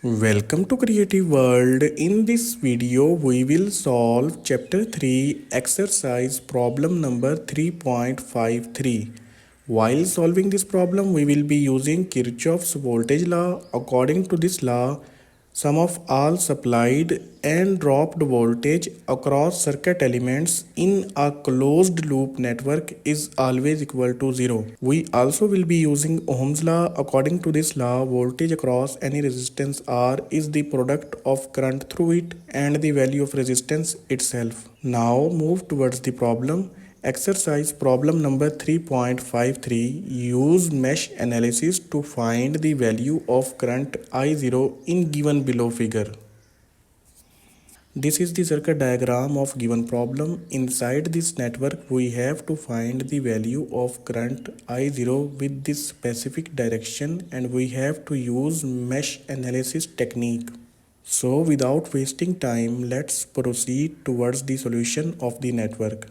Welcome to Creative World. In this video, we will solve Chapter 3 exercise problem number 3.53. While solving this problem, we will be using Kirchoff's voltage law. According to this law, sum of all supplied and dropped voltage across circuit elements in a closed loop network is always equal to 0. We also will be using Ohm's law. According to this law, voltage across any resistance R is the product of current through it and the value of resistance itself. Now move towards the problem. Exercise problem number 3.53. Use mesh analysis to find the value of current I0 in given below figure. This is the circuit diagram of given problem. Inside this network, we have to find the value of current I0 with this specific direction, and we have to use mesh analysis technique. So without wasting time, let's proceed towards the solution of the network.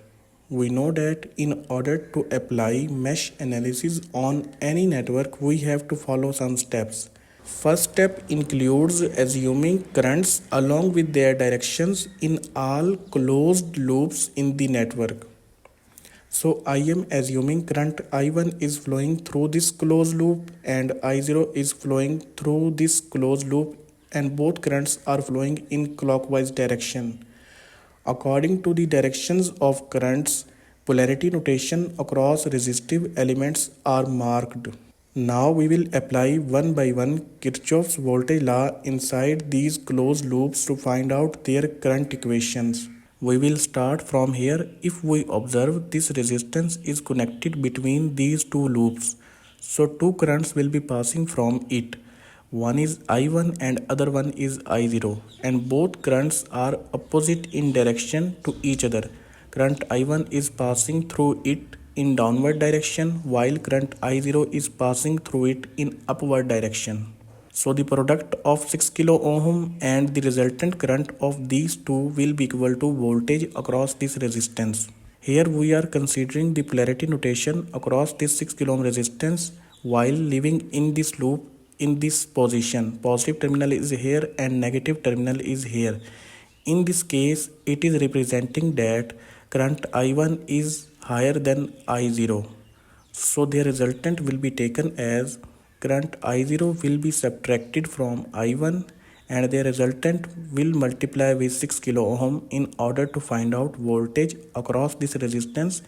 We know that in order to apply mesh analysis on any network, we have to follow some steps. First step includes assuming currents along with their directions in all closed loops in the network. So I am assuming current I1 is flowing through this closed loop and I0 is flowing through this closed loop, and both currents are flowing in clockwise direction. According to the directions of currents, polarity notation across resistive elements are marked. Now we will apply one by one Kirchhoff's voltage law inside these closed loops to find out their current equations. We will start from here. If we observe, this resistance is connected between these two loops. So two currents will be passing from it. One is I1 and other one is I0, and both currents are opposite in direction to each other. Current I1 is passing through it in downward direction while current I0 is passing through it in upward direction. So the product of 6 kilo ohm and the resultant current of these two will be equal to voltage across this resistance. Here we are considering the polarity notation across this 6 kilo ohm resistance while living in this loop in this position. Positive terminal is here and negative terminal is here. In this case, it is representing that current I1 is higher than I0. So their resultant will be taken as current I0 will be subtracted from I1 and their resultant will multiply with 6 kilo ohm in order to find out voltage across this resistance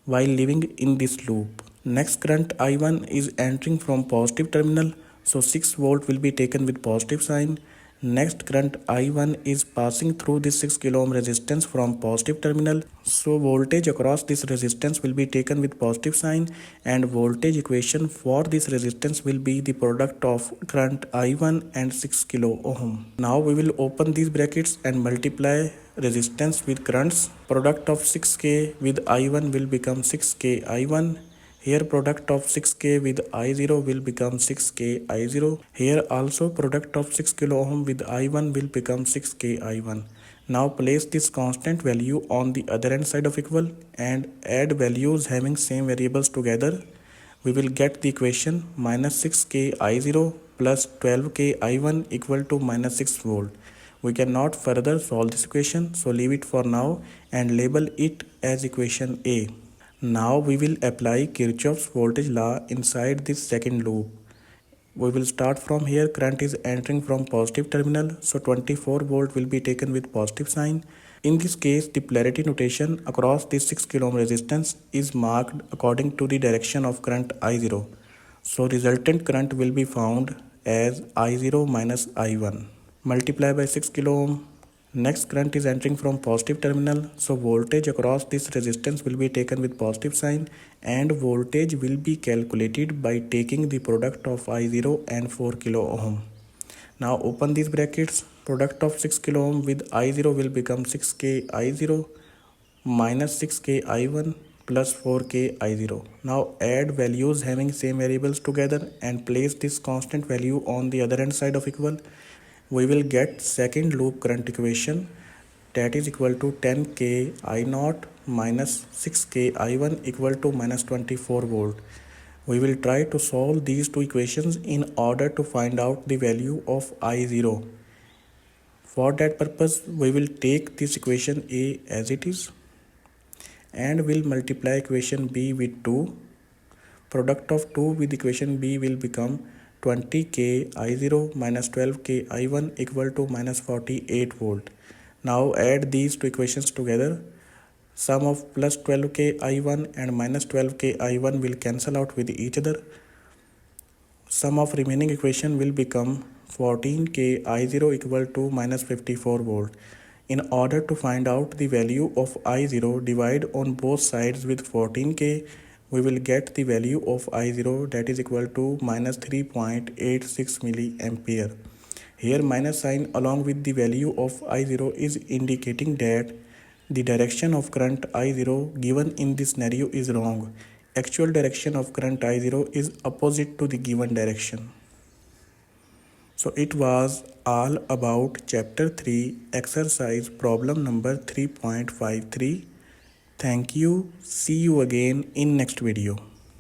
while living in this loop. Next, current I1 is entering from positive terminal, so 6 volt will be taken with positive sign. Next, current I1 is passing through this 6 kilo ohm resistance from positive terminal, so voltage across this resistance will be taken with positive sign, and voltage equation for this resistance will be the product of current I1 and 6 kilo ohm. Now we will open these brackets and multiply resistance with currents. Product of 6k with I1 will become 6k I1. Here product of 6k with I0 will become 6k I0. Here also product of 6 kilo ohm with I1 will become 6k I1. Now place this constant value on the other hand side of equal and add values having same variables together. We will get the equation minus 6k I0 plus 12k I1 equal to minus 6 volt. We cannot further solve this equation, so leave it for now and label it as equation A. Now we will apply Kirchhoff's voltage law inside this second loop. We will start from here. Current is entering from positive terminal, so 24 volt will be taken with positive sign. In this case, the polarity notation across this 6 kilo ohm resistance is marked according to the direction of current I0. So resultant current will be found as I0 minus I1. Multiply by 6 kilo ohm. Next, current is entering from positive terminal, so voltage across this resistance will be taken with positive sign, and voltage will be calculated by taking the product of I0 and 4 kilo ohm. Now open these brackets. Product of 6 kilo ohm with I0 will become 6k I0 minus 6k I1 plus 4k I0. Now add values having same variables together and place this constant value on the other hand side of equal. We will get second loop current equation, that is equal to 10k I0 minus 6k I1 equal to minus 24 volt. We will try to solve these two equations in order to find out the value of I0. For that purpose, we will take this equation A as it is and will multiply equation B with 2. Product of 2 with equation B will become 20k I0 minus 12k I1 equal to minus 48 volt. Now add these two equations together. Sum of plus 12k I1 and minus 12k I1 will cancel out with each other. Sum of remaining equation will become 14k I0 equal to minus 54 volt. In order to find out the value of I0, divide on both sides with 14k. We will get the value of I0, that is equal to minus 3.86 milliampere. Here minus sign along with the value of I0 is indicating that the direction of current I0 given in this scenario is wrong. Actual direction of current I0 is opposite to the given direction. So it was all about chapter 3 exercise problem number 3.53. Thank you. See you again in next video.